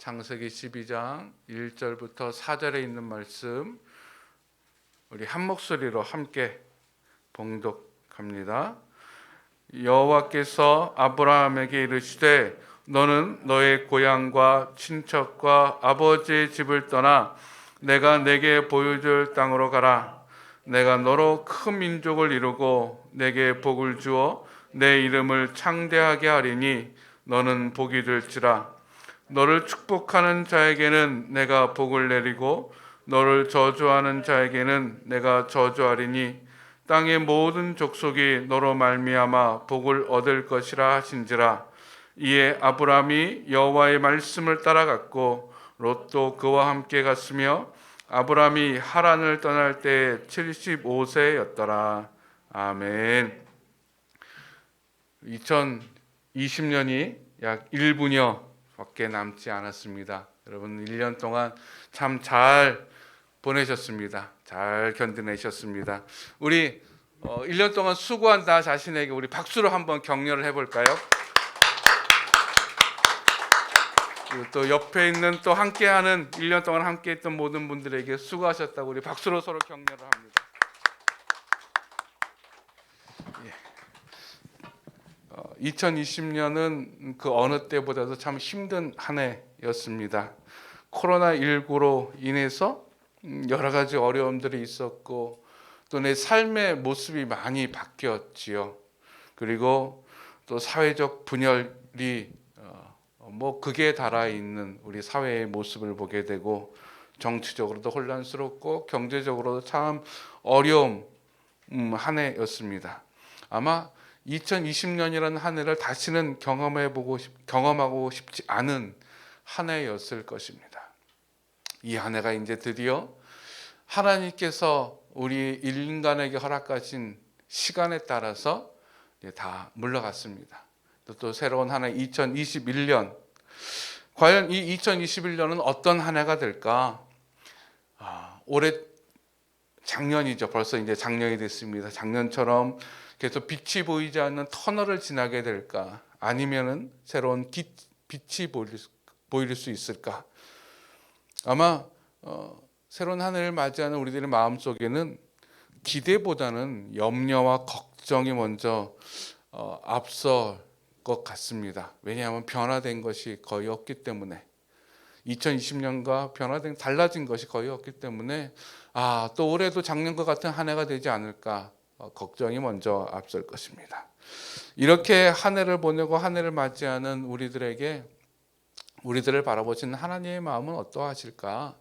창세기 12장 1절부터 4절에 있는 말씀 우리 한 목소리로 함께 봉독합니다. 여호와께서 아브라함에게 이르시되 너는 너의 고향과 친척과 아버지의 집을 떠나 내가 내게 보여줄 땅으로 가라. 내가 너로 큰 민족을 이루고 내게 복을 주어 내 이름을 창대하게 하리니 너는 복이 될지라. 너를 축복하는 자에게는 내가 복을 내리고 너를 저주하는 자에게는 내가 저주하리니 땅의 모든 족속이 너로 말미암아 복을 얻을 것이라 하신지라. 이에 아브라함이 여호와의 말씀을 따라갔고 롯도 그와 함께 갔으며 아브라함이 하란을 떠날 때 75세였더라. 아멘. 2020년이 약 1분여밖에 남지 않았습니다. 여러분 1년 동안 참 잘 보내셨습니다. 잘 견뎌내셨습니다. 우리 1년 동안 수고한 나 자신에게 우리 박수로 한번 격려를 해볼까요? 또 옆에 있는 또 함께하는 1년 동안 함께했던 모든 분들에게 수고하셨다고 우리 박수로 서로 격려를 합니다. 2020년은 그 어느 때보다도 참 힘든 한 해였습니다. 코로나19로 인해서 여러 가지 어려움들이 있었고 또 내 삶의 모습이 많이 바뀌었지요. 그리고 또 사회적 분열이 극에 달아 있는 우리 사회의 모습을 보게 되고 정치적으로도 혼란스럽고 경제적으로도 참 어려운 한 해였습니다. 아마 2020년이라는 한 해를 다시는 경험하고 싶지 않은 한 해였을 것입니다. 이 한 해가 이제 드디어 하나님께서 우리 인간에게 허락하신 시간에 따라서 다 물러갔습니다. 또 새로운 한 해 2021년. 과연 이 2021년은 어떤 한 해가 될까? 올해 작년이죠. 벌써 이제 작년이 됐습니다. 작년처럼 계속 빛이 보이지 않는 터널을 지나게 될까? 아니면은 새로운 빛이 보일 수 있을까? 아마 새로운 한 해를 맞이하는 우리들의 마음속에는 기대보다는 염려와 걱정이 먼저 앞설 것 같습니다. 왜냐하면 변화된 것이 거의 없기 때문에 2020년과 달라진 것이 거의 없기 때문에 또 올해도 작년과 같은 한 해가 되지 않을까 걱정이 먼저 앞설 것입니다. 이렇게 한 해를 보내고 한 해를 맞이하는 우리들을 바라보시는 하나님의 마음은 어떠하실까?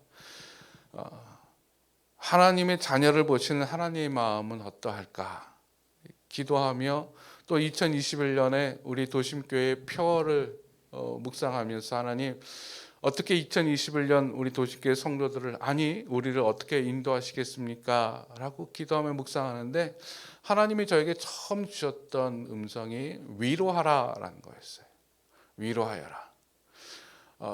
하나님의 자녀를 보시는 하나님의 마음은 어떠할까? 기도하며 또 2021년에 우리 도심교회 표어를 묵상하면서 하나님 어떻게 2021년 우리 도심교회 성도들을 우리를 어떻게 인도하시겠습니까? 라고 기도하며 묵상하는데 하나님이 저에게 처음 주셨던 음성이 위로하라라는 거였어요. 위로하여라.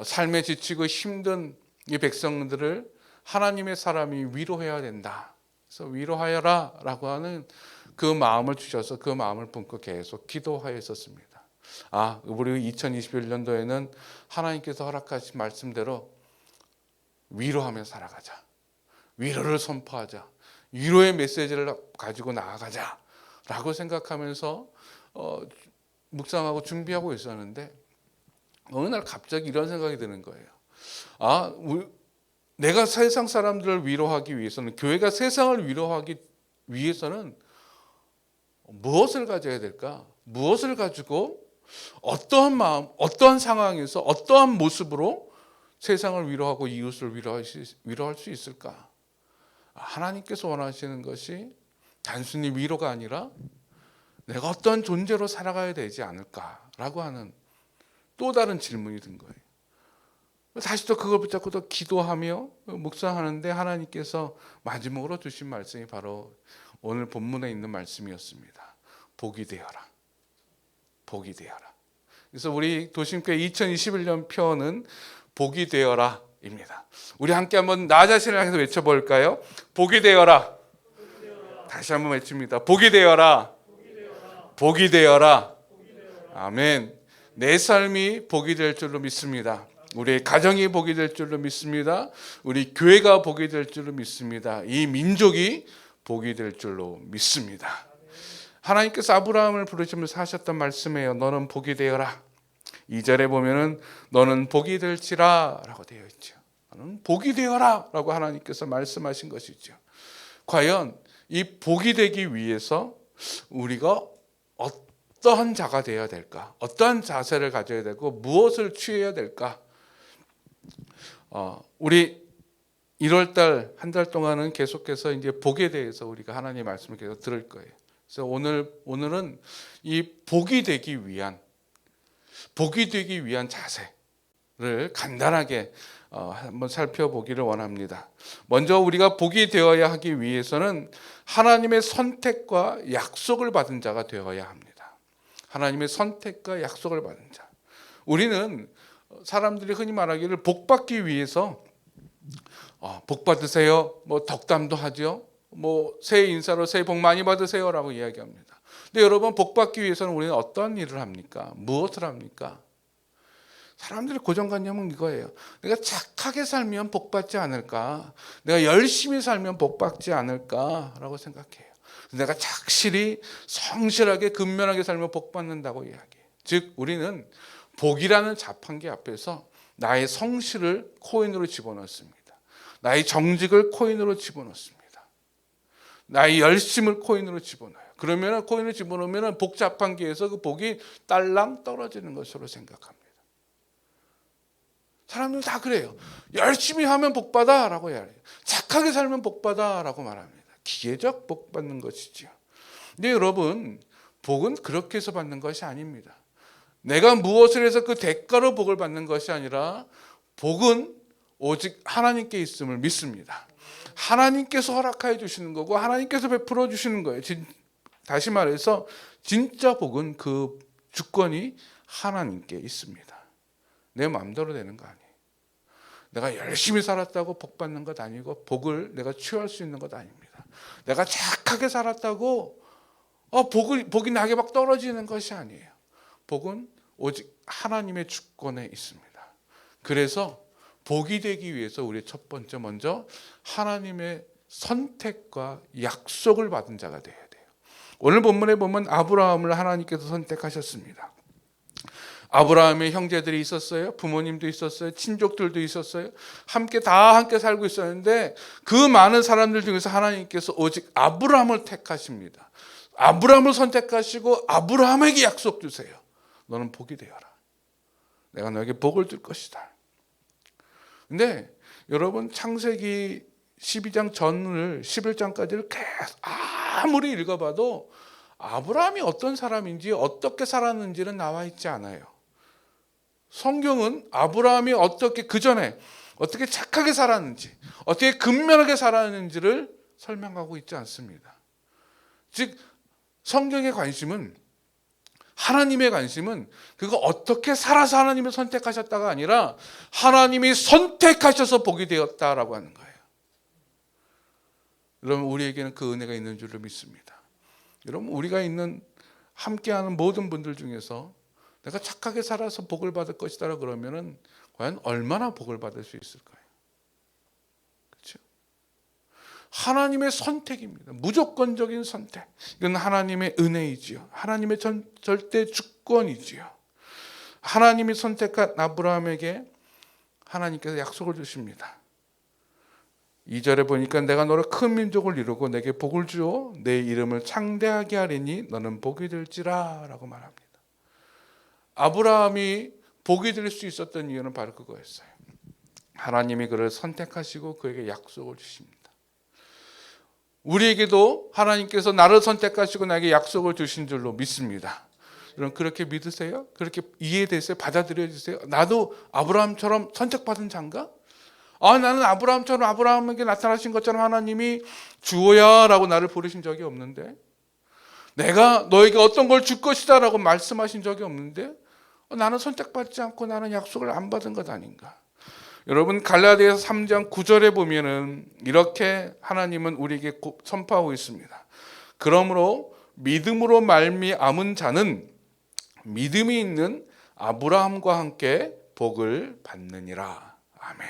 삶에 지치고 힘든 이 백성들을 하나님의 사람이 위로해야 된다. 그래서 위로하여라 라고 하는 그 마음을 주셔서 그 마음을 품고 계속 기도하였었습니다. 우리 2021년도에는 하나님께서 허락하신 말씀대로 위로하며 살아가자. 위로를 선포하자. 위로의 메시지를 가지고 나아가자 라고 생각하면서 묵상하고 준비하고 있었는데 어느 날 갑자기 이런 생각이 드는 거예요. 내가 세상 사람들을 위로하기 위해서는, 교회가 세상을 위로하기 위해서는 무엇을 가져야 될까? 무엇을 가지고 어떠한 마음, 어떠한 상황에서 어떠한 모습으로 세상을 위로하고 이웃을 위로할 수 있을까? 하나님께서 원하시는 것이 단순히 위로가 아니라 내가 어떤 존재로 살아가야 되지 않을까라고 하는 또 다른 질문이 든 거예요. 다시 또 그걸 붙잡고 또 기도하며 묵상하는데 하나님께서 마지막으로 주신 말씀이 바로 오늘 본문에 있는 말씀이었습니다. 복이 되어라. 복이 되어라. 그래서 우리 도심교회 2021년 표어는 복이 되어라입니다. 우리 함께 한번 나 자신을 향해서 외쳐볼까요? 복이 되어라. 다시 한번 외칩니다. 복이 되어라. 복이 되어라. 아멘. 내 삶이 복이 될 줄로 믿습니다. 우리의 가정이 복이 될 줄로 믿습니다. 우리 교회가 복이 될 줄로 믿습니다. 이 민족이 복이 될 줄로 믿습니다. 하나님께서 아브라함을 부르시면서 하셨던 말씀이에요. 너는 복이 되어라. 2절에 보면은 너는 복이 될지라 라고 되어 있죠. 너는 복이 되어라 라고 하나님께서 말씀하신 것이죠. 과연 이 복이 되기 위해서 우리가 어떠한 자가 되어야 될까? 어떠한 자세를 가져야 되고 무엇을 취해야 될까? 우리 1월달 한 달 동안은 계속해서 이제 복에 대해서 우리가 하나님의 말씀을 계속 들을 거예요. 그래서 오늘은 이 복이 되기 위한 자세를 간단하게 한번 살펴보기를 원합니다. 먼저 우리가 복이 되어야 하기 위해서는 하나님의 선택과 약속을 받은 자가 되어야 합니다. 하나님의 선택과 약속을 받은 자. 우리는 사람들이 흔히 말하기를 복 받기 위해서 복 받으세요. 뭐 덕담도 하죠. 뭐 새해 인사로 새해 복 많이 받으세요라고 이야기합니다. 근데 여러분 복 받기 위해서는 우리는 어떤 일을 합니까? 무엇을 합니까? 사람들의 고정관념은 이거예요. 내가 착하게 살면 복 받지 않을까? 내가 열심히 살면 복 받지 않을까라고 생각해요. 내가 착실히 성실하게 근면하게 살면 복 받는다고 이야기해요. 즉 우리는 복이라는 자판기 앞에서 나의 성실을 코인으로 집어넣습니다. 나의 정직을 코인으로 집어넣습니다. 나의 열심을 코인으로 집어넣어요. 그러면 코인을 집어넣으면 복 자판기에서 그 복이 딸랑 떨어지는 것으로 생각합니다. 사람들 다 그래요. 열심히 하면 복 받아라고 해요. 착하게 살면 복 받아라고 말합니다. 기계적 복 받는 것이지요. 근데 여러분 복은 그렇게 해서 받는 것이 아닙니다. 내가 무엇을 해서 그 대가로 복을 받는 것이 아니라 복은 오직 하나님께 있음을 믿습니다. 하나님께서 허락하여 주시는 거고 하나님께서 베풀어 주시는 거예요. 다시 말해서 진짜 복은 그 주권이 하나님께 있습니다. 내 마음대로 되는 거 아니에요. 내가 열심히 살았다고 복 받는 것 아니고 복을 내가 취할 수 있는 것 아닙니다. 내가 착하게 살았다고 복이 나게 막 떨어지는 것이 아니에요. 복은 오직 하나님의 주권에 있습니다. 그래서 복이 되기 위해서 우리 첫 번째 먼저 하나님의 선택과 약속을 받은 자가 되어야 돼요. 오늘 본문에 보면 아브라함을 하나님께서 선택하셨습니다. 아브라함의 형제들이 있었어요. 부모님도 있었어요. 친족들도 있었어요. 함께 살고 있었는데 그 많은 사람들 중에서 하나님께서 오직 아브라함을 택하십니다. 아브라함을 선택하시고 아브라함에게 약속 주세요. 너는 복이 되어라. 내가 너에게 복을 줄 것이다. 근데 여러분 창세기 12장 전을 11장까지를 계속 아무리 읽어봐도 아브라함이 어떤 사람인지 어떻게 살았는지는 나와 있지 않아요. 성경은 아브라함이 어떻게 그전에 어떻게 착하게 살았는지 어떻게 근면하게 살았는지를 설명하고 있지 않습니다. 즉 성경의 관심은 하나님의 관심은 그거 어떻게 살아서 하나님을 선택하셨다가 아니라 하나님이 선택하셔서 복이 되었다라고 하는 거예요. 여러분 우리에게는 그 은혜가 있는 줄로 믿습니다. 여러분 우리가 있는 함께하는 모든 분들 중에서 내가 착하게 살아서 복을 받을 것이다 그러면은 과연 얼마나 복을 받을 수 있을까요? 그렇죠? 하나님의 선택입니다. 무조건적인 선택. 이건 하나님의 은혜이지요. 하나님의 절대 주권이지요. 하나님이 선택한 아브라함에게 하나님께서 약속을 주십니다. 2절에 보니까 내가 너를 큰 민족을 이루고 내게 복을 주어 내 이름을 창대하게 하리니 너는 복이 될지라 라고 말합니다. 아브라함이 복이 될 수 있었던 이유는 바로 그거였어요. 하나님이 그를 선택하시고 그에게 약속을 주십니다. 우리에게도 하나님께서 나를 선택하시고 나에게 약속을 주신 줄로 믿습니다. 여러분 그렇게 믿으세요? 그렇게 이해되세요? 받아들여주세요? 나도 아브라함처럼 선택받은 자인가? 나는 아브라함처럼 아브라함에게 나타나신 것처럼 하나님이 주어야 라고 나를 부르신 적이 없는데, 내가 너에게 어떤 걸 줄 것이다 라고 말씀하신 적이 없는데 나는 선택받지 않고 나는 약속을 안 받은 것 아닌가? 여러분 갈라디아서 3장 9절에 보면은 이렇게 하나님은 우리에게 선포하고 있습니다. 그러므로 믿음으로 말미암은 자는 믿음이 있는 아브라함과 함께 복을 받느니라. 아멘.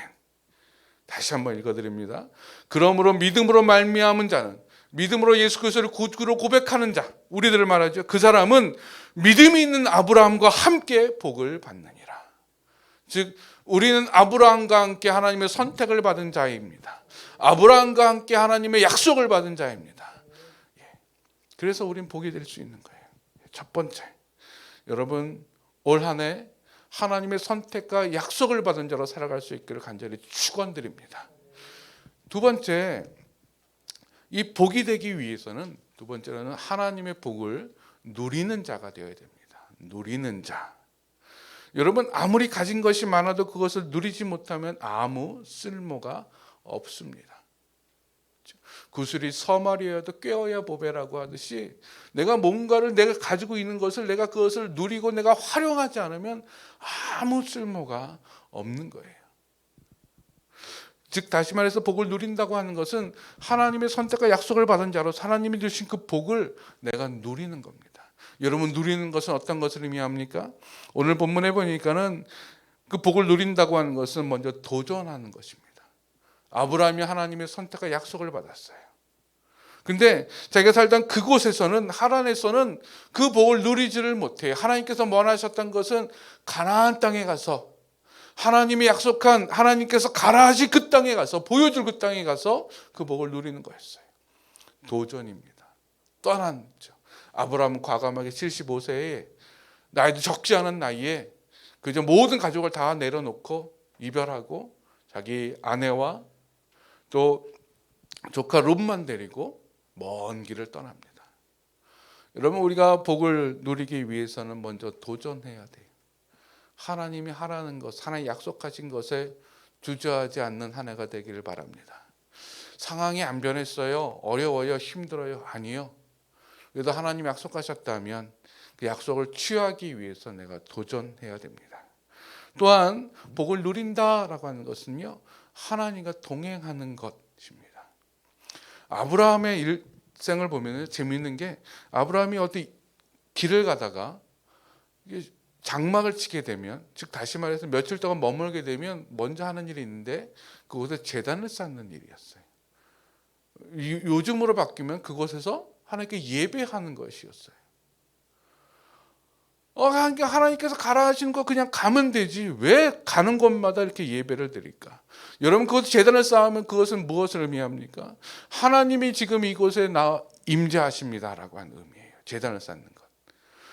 다시 한번 읽어드립니다. 그러므로 믿음으로 말미암은 자는, 믿음으로 예수 그리스도를 구주로 고백하는 자, 우리들을 말하죠. 그 사람은 믿음이 있는 아브라함과 함께 복을 받느니라. 즉 우리는 아브라함과 함께 하나님의 선택을 받은 자입니다. 아브라함과 함께 하나님의 약속을 받은 자입니다. 그래서 우린 복이 될 수 있는 거예요. 첫 번째, 여러분 올 한 해 하나님의 선택과 약속을 받은 자로 살아갈 수 있기를 간절히 축원드립니다. 두 번째, 이 복이 되기 위해서는 두 번째로는 하나님의 복을 누리는 자가 되어야 됩니다. 누리는 자. 여러분 아무리 가진 것이 많아도 그것을 누리지 못하면 아무 쓸모가 없습니다. 구슬이 서말이어도 꿰어야 보배라고 하듯이 내가 뭔가를 내가 가지고 있는 것을 내가 그것을 누리고 내가 활용하지 않으면 아무 쓸모가 없는 거예요. 즉 다시 말해서 복을 누린다고 하는 것은 하나님의 선택과 약속을 받은 자로 하나님이 주신 그 복을 내가 누리는 겁니다. 여러분 누리는 것은 어떤 것을 의미합니까? 오늘 본문에 보니까는 그 복을 누린다고 하는 것은 먼저 도전하는 것입니다. 아브라함이 하나님의 선택과 약속을 받았어요. 근데 자기가 살던 그곳에서는 하란에서는 그 복을 누리지를 못해요. 하나님께서 원하셨던 것은 가나안 땅에 가서 하나님이 약속한 하나님께서 가라 하신 그 땅에 가서 보여줄 그 땅에 가서 그 복을 누리는 거였어요. 도전입니다. 떠났죠. 아브라함은 과감하게 75세에 나이도 적지 않은 나이에 그저 모든 가족을 다 내려놓고 이별하고 자기 아내와 또 조카 롯만 데리고 먼 길을 떠납니다. 여러분 우리가 복을 누리기 위해서는 먼저 도전해야 돼요. 하나님이 하라는 것, 하나님 약속하신 것에 주저하지 않는 한 해가 되기를 바랍니다. 상황이 안 변했어요. 어려워요. 힘들어요. 아니요. 그래도 하나님이 약속하셨다면 그 약속을 취하기 위해서 내가 도전해야 됩니다. 또한 복을 누린다라고 하는 것은요, 하나님과 동행하는 것입니다. 아브라함의 일생을 보면 재미있는 게 아브라함이 어디 길을 가다가 장막을 치게 되면, 즉 다시 말해서 며칠 동안 머물게 되면 먼저 하는 일이 있는데 그곳에 제단을 쌓는 일이었어요. 요즘으로 바뀌면 그곳에서 하나님께 예배하는 것이었어요. 하나님께서 가라 하시는 거 그냥 가면 되지 왜 가는 곳마다 이렇게 예배를 드릴까? 여러분 그곳 제단을 쌓으면 그것은 무엇을 의미합니까? 하나님이 지금 이곳에 임재하십니다라고 하는 의미예요. 제단을 쌓는 것.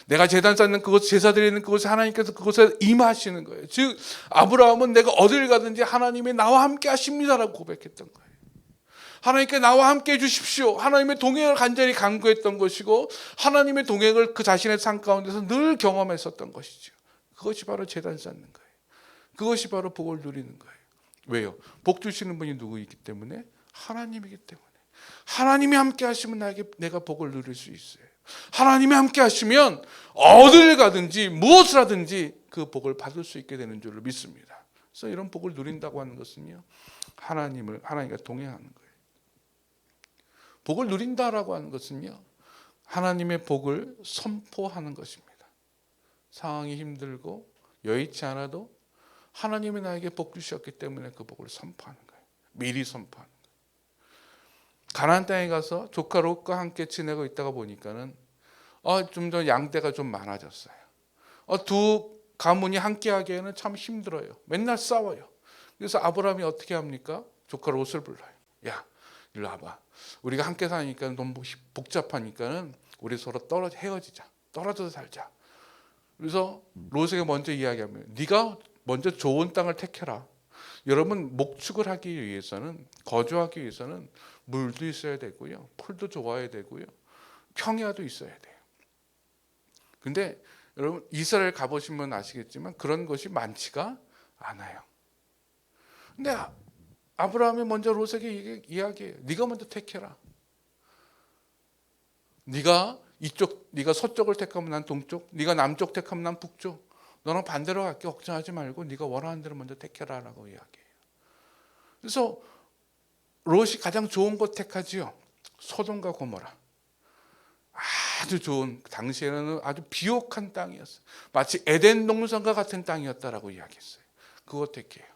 내가 제단 쌓는 그곳, 제사 드리는 그곳에 하나님께서 그곳에 임하시는 거예요. 즉 아브라함은 내가 어딜 가든지 하나님이 나와 함께 하십니다라고 고백했던 거예요. 하나님께 나와 함께 해주십시오. 하나님의 동행을 간절히 간구했던 것이고 하나님의 동행을 그 자신의 삶 가운데서 늘 경험했었던 것이죠. 그것이 바로 제단 쌓는 거예요. 그것이 바로 복을 누리는 거예요. 왜요? 복 주시는 분이 누구이기 때문에? 하나님이기 때문에. 하나님이 함께 하시면 내가 복을 누릴 수 있어요. 하나님이 함께 하시면 어딜 가든지 무엇을 하든지 그 복을 받을 수 있게 되는 줄을 믿습니다. 그래서 이런 복을 누린다고 하는 것은요, 하나님과 동행하는 거예요. 복을 누린다라고 하는 것은요, 하나님의 복을 선포하는 것입니다. 상황이 힘들고 여의치 않아도 하나님이 나에게 복 주셨기 때문에 그 복을 선포하는 거예요. 미리 선포하는 거예요. 가나안 땅에 가서 조카 롯과 함께 지내고 있다가 보니까는 좀 더 양떼가 좀 많아졌어요. 두 가문이 함께 하기에는 참 힘들어요. 맨날 싸워요. 그래서 아브라함이 어떻게 합니까? 조카 롯을 불러요. 야, 일로 와봐. 우리가 함께 사니까 너무 복잡하니까는 우리 서로 헤어지자. 떨어져서 살자. 그래서 롯에게 먼저 이야기하면 네가 먼저 좋은 땅을 택해라. 여러분 목축을 하기 위해서는, 거주하기 위해서는 물도 있어야 되고요, 풀도 좋아야 되고요, 평야도 있어야 돼요. 근데 여러분 이스라엘 가보시면 아시겠지만 그런 것이 많지가 않아요. 근데 아브라함이 먼저 롯에게 이야기해요. 네가 먼저 택해라. 네가 서쪽을 택하면 난 동쪽, 네가 남쪽 택하면 난 북쪽. 너는 반대로 갈게. 걱정하지 말고 네가 원하는 대로 먼저 택해라라고 이야기해요. 그래서 롯이 가장 좋은 곳 택하지요. 소돔과 고모라. 아주 좋은, 당시에는 아주 비옥한 땅이었어요. 마치 에덴 동산과 같은 땅이었다라고 이야기했어요. 그거 택해요.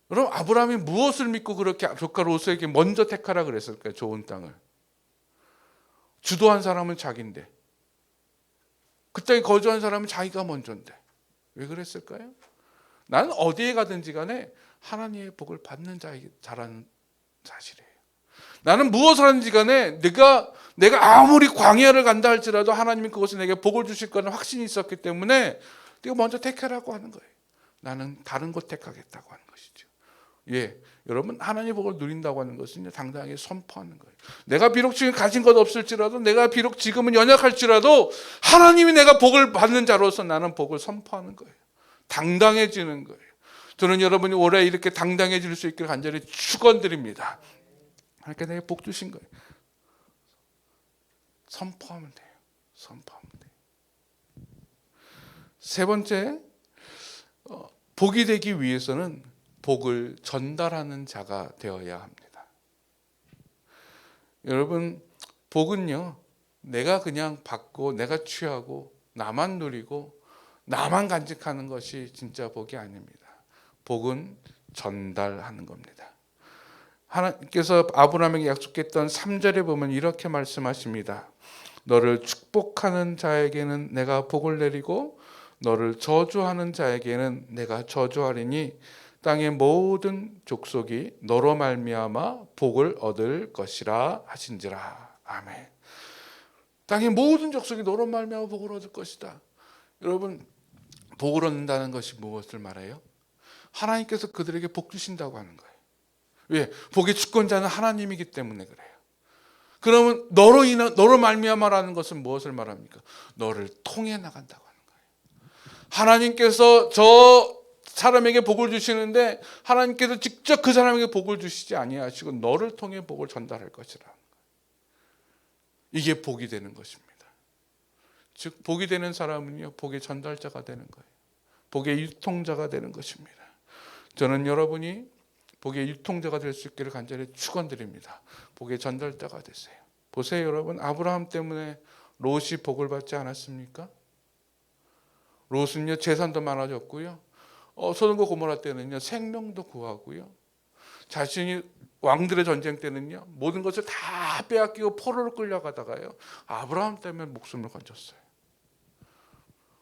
그럼 아브라함이 무엇을 믿고 그렇게 조카 롯에게 먼저 택하라 그랬을까요? 좋은 땅을. 주도한 사람은 자기인데, 그 땅에 거주한 사람은 자기가 먼저인데 왜 그랬을까요? 나는 어디에 가든지 간에 하나님의 복을 받는 자라는 사실이에요. 나는 무엇을 하는지 간에 내가 아무리 광야를 간다 할지라도 하나님이 그것을 내게 복을 주실 거라는 확신이 있었기 때문에 내가 먼저 택하라고 하는 거예요. 나는 다른 곳 택하겠다고 하는 것이죠. 예, 여러분, 하나님의 복을 누린다고 하는 것은 당당하게 선포하는 거예요. 내가 비록 지금 가진 것 없을지라도, 내가 비록 지금은 연약할지라도 하나님이 내가 복을 받는 자로서 나는 복을 선포하는 거예요. 당당해지는 거예요. 저는 여러분이 올해 이렇게 당당해질 수 있기를 간절히 축원드립니다. 하나님께 내게 복 주신 거예요. 선포하면 돼요. 선포하면 돼요. 세 번째, 복이 되기 위해서는 복을 전달하는 자가 되어야 합니다. 여러분, 복은요, 내가 그냥 받고 내가 취하고 나만 누리고 나만 간직하는 것이 진짜 복이 아닙니다. 복은 전달하는 겁니다. 하나님께서 아브라함에게 약속했던 3절에 보면 이렇게 말씀하십니다. 너를 축복하는 자에게는 내가 복을 내리고 너를 저주하는 자에게는 내가 저주하리니 땅의 모든 족속이 너로 말미암아 복을 얻을 것이라 하신지라. 아멘. 땅의 모든 족속이 너로 말미암아 복을 얻을 것이다. 여러분, 복을 얻는다는 것이 무엇을 말해요? 하나님께서 그들에게 복 주신다고 하는 거예요. 왜? 복의 주권자는 하나님이기 때문에 그래요. 그러면 너로 말미암아라는 것은 무엇을 말합니까? 너를 통해 나간다고 하는 거예요. 하나님께서 저 사람에게 복을 주시는데 하나님께서 직접 그 사람에게 복을 주시지 아니하시고 너를 통해 복을 전달할 것이라는 거예요. 이게 복이 되는 것입니다. 즉 복이 되는 사람은요, 복의 전달자가 되는 거예요. 복의 유통자가 되는 것입니다. 저는 여러분이 복의 유통자가 될 수 있기를 간절히 축원드립니다. 복의 전달자가 되세요. 보세요, 여러분, 아브라함 때문에 롯이 복을 받지 않았습니까? 롯은요, 재산도 많아졌고요, 소돔과 고모라 때는요, 생명도 구하고요, 자신이 왕들의 전쟁 때는요, 모든 것을 다 빼앗기고 포로로 끌려가다가요, 아브라함 때문에 목숨을 건졌어요.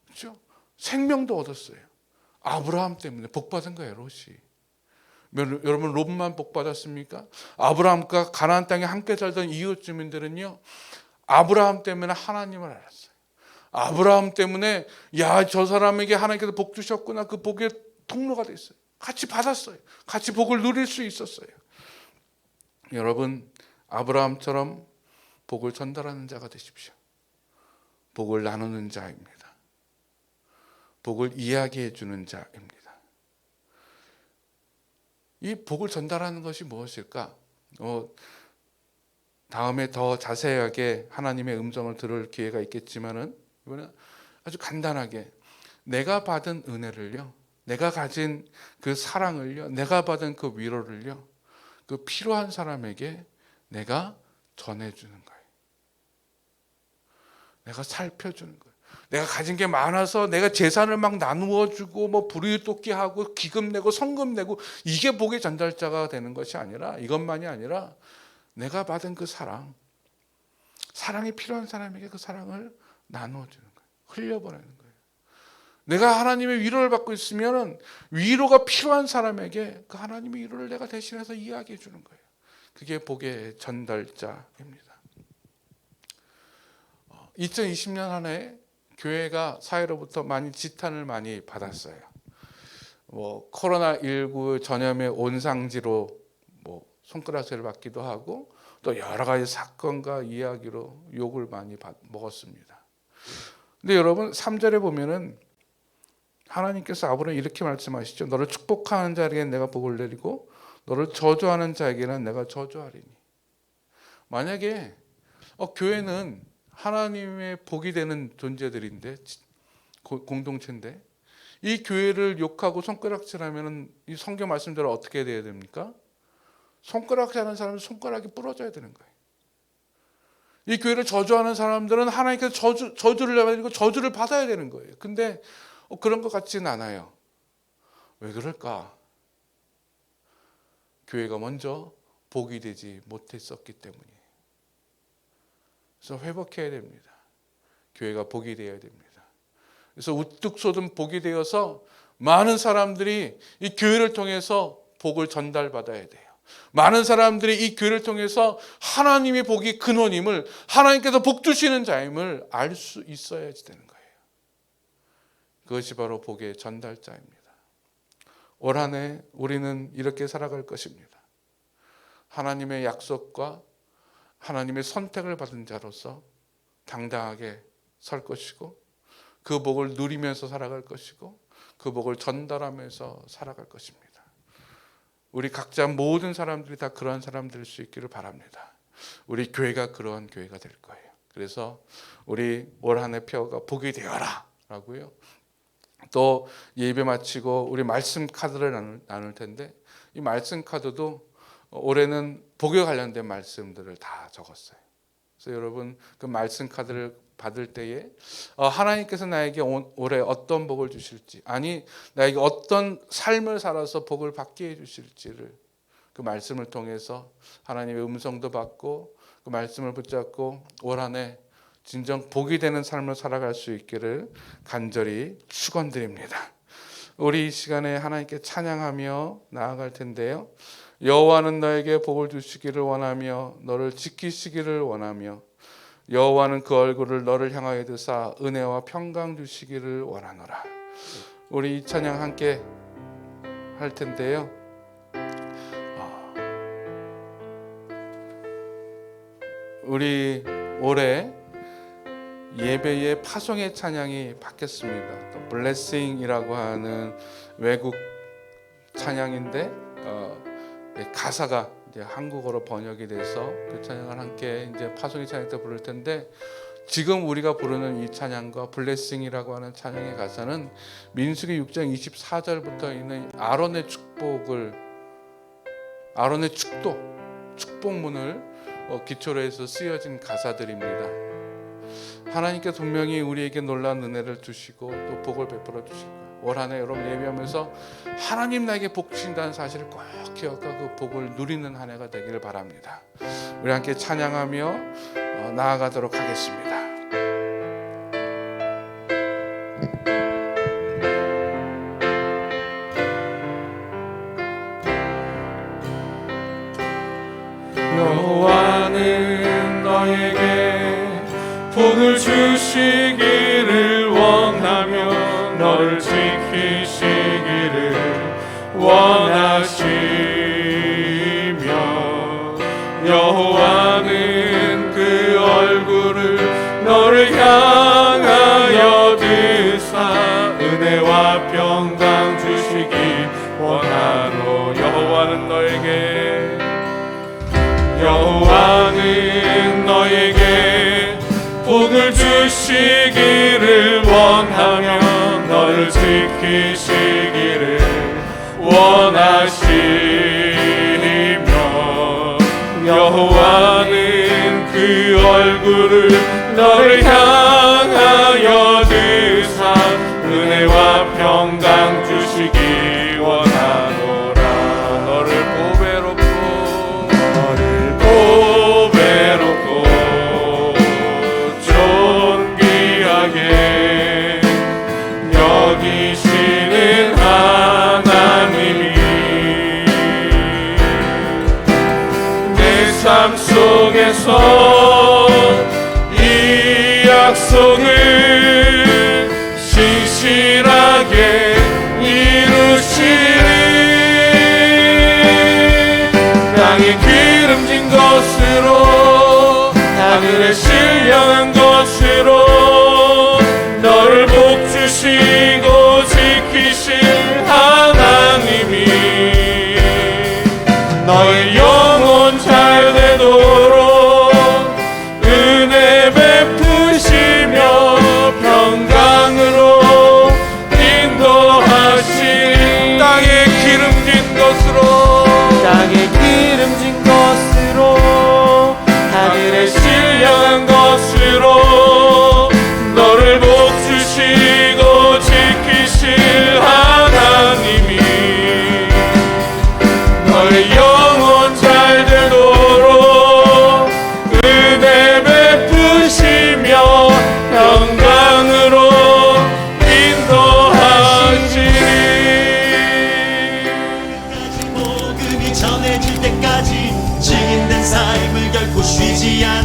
그렇죠? 생명도 얻었어요. 아브라함 때문에 복 받은 거예요, 롯이. 여러분, 롯만 복 받았습니까? 아브라함과 가나안 땅에 함께 살던 이웃 주민들은요, 아브라함 때문에 하나님을 알았어요. 아브라함 때문에 저 사람에게 하나님께서 복 주셨구나, 그 복의 통로가 됐어요. 같이 받았어요. 같이 복을 누릴 수 있었어요. 여러분, 아브라함처럼 복을 전달하는 자가 되십시오. 복을 나누는 자입니다. 복을 이야기해 주는 자입니다. 이 복을 전달하는 것이 무엇일까? 다음에 더 자세하게 하나님의 음성을 들을 기회가 있겠지만은 이번에 아주 간단하게 내가 받은 은혜를요, 내가 가진 그 사랑을요, 내가 받은 그 위로를요, 그 필요한 사람에게 내가 전해주는 거예요. 내가 살펴주는 거예요. 내가 가진 게 많아서 내가 재산을 막 나누어 주고 뭐 부르짖기 하고 기금 내고 성금 내고 이게 복의 전달자가 되는 것이 아니라, 이것만이 아니라 내가 받은 그 사랑이 필요한 사람에게 그 사랑을 나누어 주는 거예요. 흘려보내는 거예요. 내가 하나님의 위로를 받고 있으면 위로가 필요한 사람에게 그 하나님의 위로를 내가 대신해서 이야기해 주는 거예요. 그게 복의 전달자입니다. 2020년 한 해 교회가 사회로부터 많이 지탄을 많이 받았어요. 코로나19 전염의 온상지로 손가락질을 받기도 하고 또 여러 가지 사건과 이야기로 욕을 많이 먹었습니다. 근데 여러분, 3절에 보면은 하나님께서 아브라함에 이렇게 말씀하시죠. 너를 축복하는 자에게는 내가 복을 내리고 너를 저주하는 자에게는 내가 저주하리니. 만약에 교회는 하나님의 복이 되는 존재들인데, 공동체인데, 이 교회를 욕하고 손가락질하면 이 성경 말씀대로 어떻게 돼야 됩니까? 손가락질하는 사람은 손가락이 부러져야 되는 거예요. 이 교회를 저주하는 사람들은 하나님께서 저주를 내리고 저주를 받아야 되는 거예요. 근데 그런 것 같지는 않아요. 왜 그럴까? 교회가 먼저 복이 되지 못했었기 때문이에요. 그래서 회복해야 됩니다. 교회가 복이 되어야 됩니다. 그래서 우뚝 솟은 복이 되어서 많은 사람들이 이 교회를 통해서 복을 전달받아야 돼요. 많은 사람들이 이 교회를 통해서 하나님의 복이 근원임을, 하나님께서 복 주시는 자임을 알 수 있어야지 되는 거예요. 그것이 바로 복의 전달자입니다. 올 한 해 우리는 이렇게 살아갈 것입니다. 하나님의 약속과 하나님의 선택을 받은 자로서 당당하게 설 것이고, 그 복을 누리면서 살아갈 것이고, 그 복을 전달하면서 살아갈 것입니다. 우리 각자 모든 사람들이 다 그러한 사람 될 수 있기를 바랍니다. 우리 교회가 그러한 교회가 될 거예요. 그래서 우리 올 한 해 표어가 복이 되어라 라고요. 또 예배 마치고 우리 말씀 카드를 나눌 텐데, 이 말씀 카드도 올해는 복에 관련된 말씀들을 다 적었어요. 그래서 여러분 그 말씀 카드를 받을 때에 하나님께서 나에게 올해 어떤 복을 주실지, 아니 나에게 어떤 삶을 살아서 복을 받게 해주실지를 그 말씀을 통해서 하나님의 음성도 받고 그 말씀을 붙잡고 올 한 해 진정 복이 되는 삶을 살아갈 수 있기를 간절히 축원드립니다. 우리 이 시간에 하나님께 찬양하며 나아갈 텐데요. 여호와는 너에게 복을 주시기를 원하며 너를 지키시기를 원하며 여호와는 그 얼굴을 너를 향하여 드사 은혜와 평강 주시기를 원하노라. 우리 이 찬양 함께 할 텐데요. 우리 올해 예배의 파송의 찬양이 바뀌었습니다. 또 블레싱이라고 하는 외국 찬양인데 가사가 이제 한국어로 번역이 돼서 그 찬양을 함께 이제 파송의 찬양 때 부를 텐데, 지금 우리가 부르는 이 찬양과 블레싱이라고 하는 찬양의 가사는 민수기 6장 24절부터 있는 아론의 축복문을 기초로 해서 쓰여진 가사들입니다. 하나님께 분명히 우리에게 놀라운 은혜를 주시고 또 복을 베풀어 주실 거예요. 올 한 해 여러분 예배하면서 하나님 나에게 복 주신다는 사실을 꼭 기억하고 그 복을 누리는 한 해가 되기를 바랍니다. 우리 함께 찬양하며 나아가도록 하겠습니다. 여호와는 너에게 복을 주시기를 원하며 너를 지키시기를 원하시며 여호와는 그 얼굴을 너를 향하여 드사 은혜와 평강 주시기 원하노. 여호와는 너에게 복을 주시기를 원하며 너를 지키시기를 원하시며 여호와는 그 얼굴을 너를 향하여 드사 은혜와 평강 주시기 원하노라. 너를 보배롭고 존귀하게 여기시는 하나님이 내 삶 속에서 이 약속을 신실하게 이루시리. 땅에 기름진 것으로 하늘에 신령한 것으로 너를 복주시고 지키실 하나님이 너의 영혼 잘 되도록 은혜 베푸시며 평강으로 인도하시리. 땅에 기름진 것으로 하늘에 신령한 것으로 너를 복주시고 지키실 하나님이 지지 않